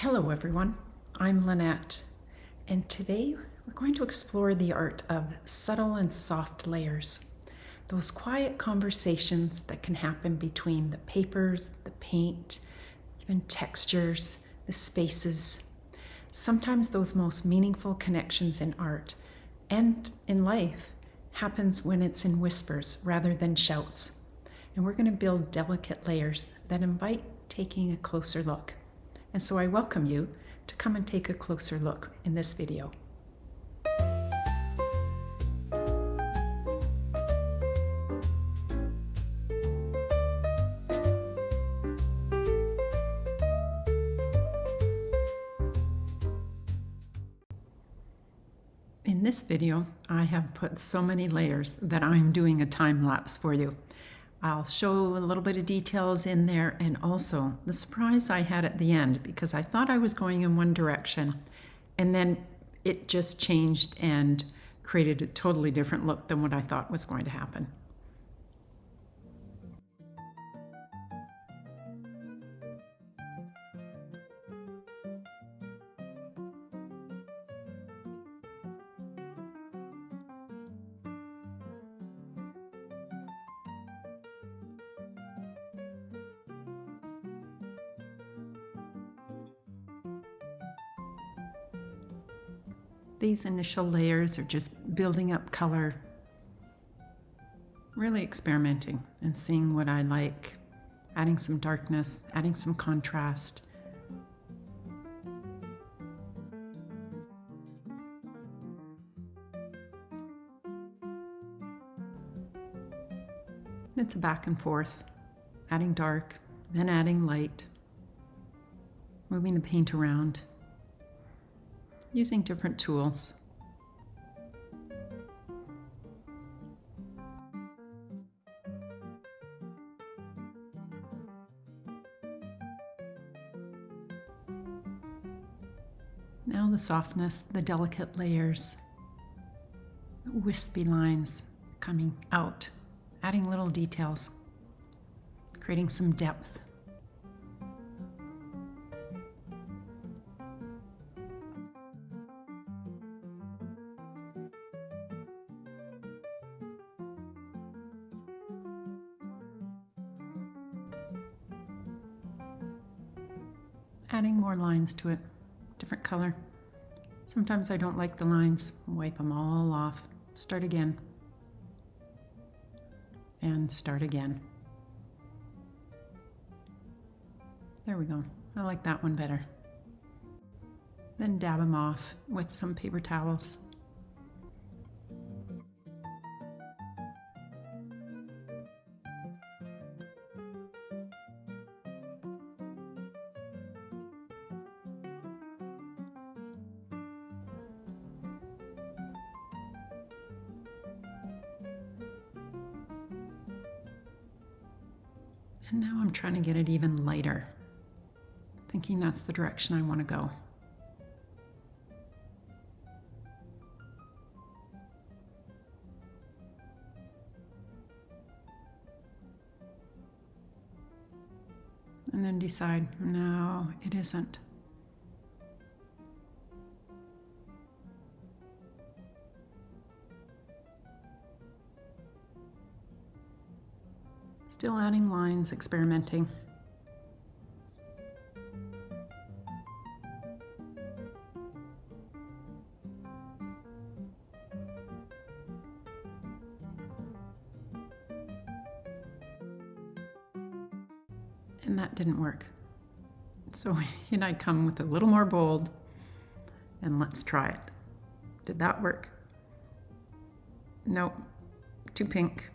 Hello everyone, I'm Lynette, and today we're going to explore the art of subtle and soft layers. Those quiet conversations that can happen between the papers, the paint, even textures, the spaces. Sometimes those most meaningful connections in art and in life happens when it's in whispers rather than shouts. And we're going to build delicate layers that invite taking a closer look. And so I welcome you to come and take a closer look in this video. In this video, I have put so many layers that I'm doing a time lapse for you. I'll show a little bit of details in there and also the surprise I had at the end, because I thought I was going in one direction and then it just changed and created a totally different look than what I thought was going to happen. These initial layers are just building up color, really experimenting and seeing what I like, adding some darkness, adding some contrast. It's a back and forth, adding dark, then adding light, moving the paint around, using different tools. Now the softness, the delicate layers, the wispy lines coming out, adding little details, creating some depth. Adding more lines to it, different color. Sometimes I don't like the lines, wipe them all off, start again, and start again. There we go, I like that one better. Then dab them off with some paper towels. And now I'm trying to get it even lighter, thinking that's the direction I want to go. And then decide, no, it isn't. Still adding lines, experimenting. And that didn't work. So in I come with a little more bold, and let's try it. Did that work? Nope, too pink.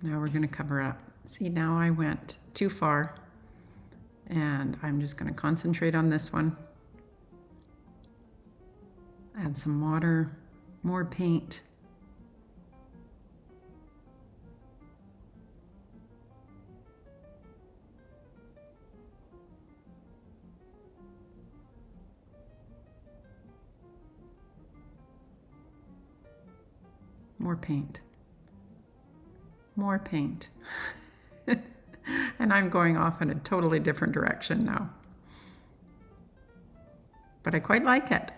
Now we're going to cover up. See, now I went too far, and I'm just going to concentrate on this one. Add some water, more paint. More paint. More paint. And I'm going off in a totally different direction now. But I quite like it.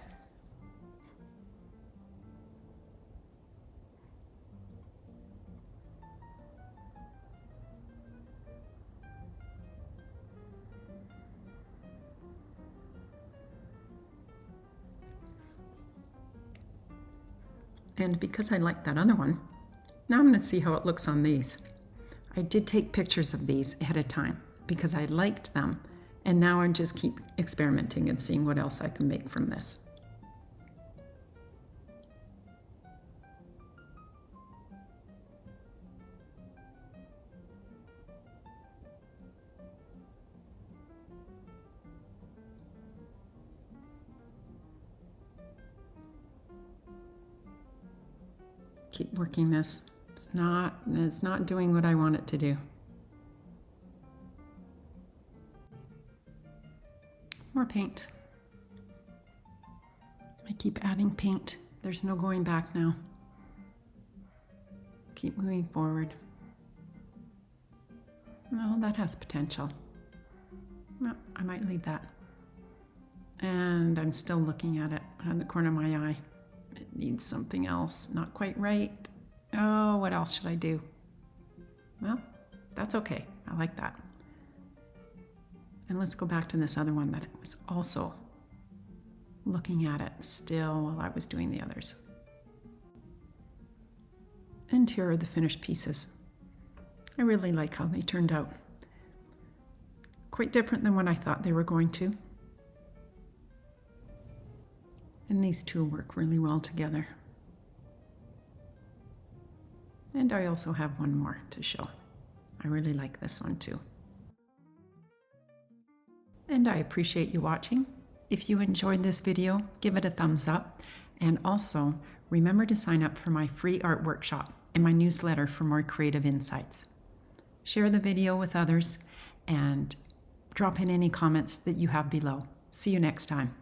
And because I like that other one, now I'm going to see how it looks on these. I did take pictures of these ahead of time because I liked them, and now I just keep experimenting and seeing what else I can make from this. Keep working this. It's not doing what I want it to do. More paint. I keep adding paint. There's no going back now. Keep moving forward. Oh, that has potential. No, I might leave that. And I'm still looking at it on the corner of my eye. It needs something else. Not quite right. Oh, what else should I do? Well, that's okay. I like that. And let's go back to this other one that was also looking at it still while I was doing the others. And here are the finished pieces. I really like how they turned out. Quite different than what I thought they were going to. And these two work really well together. And I also have one more to show. I really like this one too. And I appreciate you watching. If you enjoyed this video, give it a thumbs up. And also, remember to sign up for my free art workshop and my newsletter for more creative insights. Share the video with others and drop in any comments that you have below. See you next time.